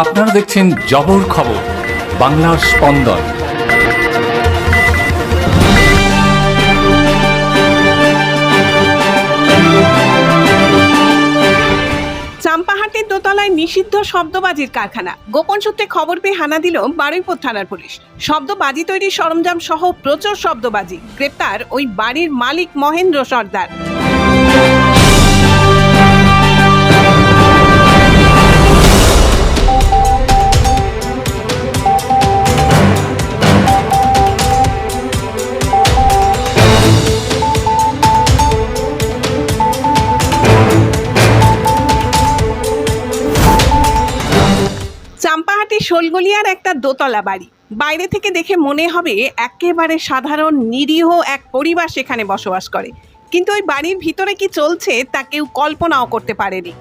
আপনারা দেখছেন জবর খবর, বাংলার স্পন্দন। চাম্পাহাটির দোতলায় নিষিদ্ধ শব্দবাজির কারখানা। গোপন সূত্রে খবর পেয়ে হানা দিল বারুইপুর থানার পুলিশ। শব্দবাজি তৈরির সরঞ্জাম সহ প্রচুর শব্দবাজি। গ্রেপ্তার ওই বাড়ির মালিক মহেন্দ্র সর্দার। চাম্পাহাটি শোলগলিয়ার একটা দোতলা বাড়ি। বাইরে থেকে দেখে মনে হবে একেবারে সাধারণ নিরীহ এক পরিবার সেখানে বসবাস করে, কিন্তু ওই বাড়ির ভিতরে কি চলছে তা কেউ কল্পনাও করতে পারেনি।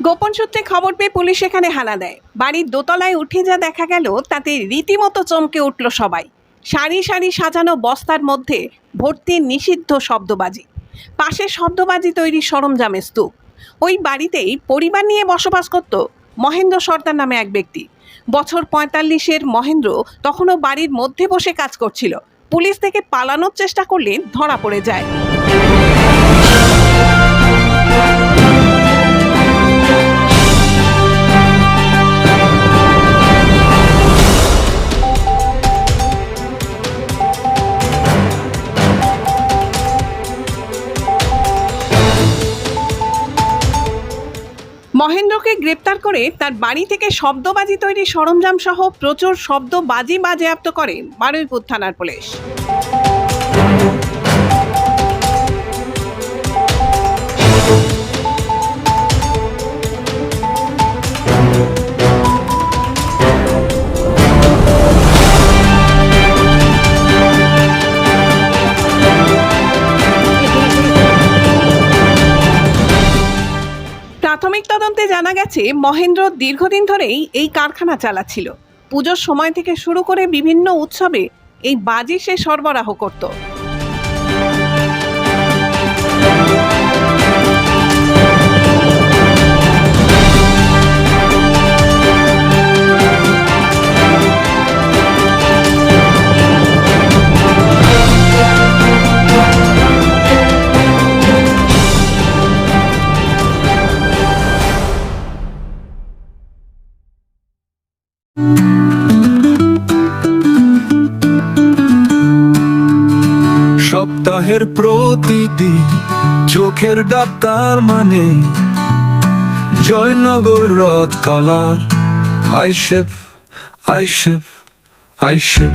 গোপন সূত্রে খবর পেয়ে পুলিশ এখানে হানা দেয়। বাড়ির দোতলায় উঠে যা দেখা গেল তাতে রীতিমতো চমকে উঠল সবাই। সারি সারি সাজানো বস্তার মধ্যে ভর্তি নিষিদ্ধ শব্দবাজি, পাশে শব্দবাজি তৈরির সরঞ্জামের স্তূপ। ওই বাড়িতেই পরিবার নিয়ে বসবাস করত মহেন্দ্র সর্দার নামে এক ব্যক্তি। বছর ৪৫-এর মহেন্দ্র তখনও বাড়ির মধ্যে বসে কাজ করছিল। পুলিশ থেকে পালানোর চেষ্টা করলে ধরা পড়ে যায়। মহেন্দ্রকে গ্রেপ্তার করে তার বাড়ি থেকে শব্দবাজি তৈরি সরঞ্জাম সহ প্রচুর শব্দবাজি বাজেয়াপ্ত করে বারুইপুর থানার পুলিশ। প্রাথমিক তদন্তে জানা গেছে মহেন্দ্র দীর্ঘদিন ধরেই এই কারখানা চালাচ্ছিল। পুজোর সময় থেকে শুরু করে বিভিন্ন উৎসবে এই বাজি সে সরবরাহ করত। সপ্তাহের প্রতিদিন চোখের ডাক্তার মানে জয়নগর রথ কলার আইসেফ আইসেফ আইসেফ।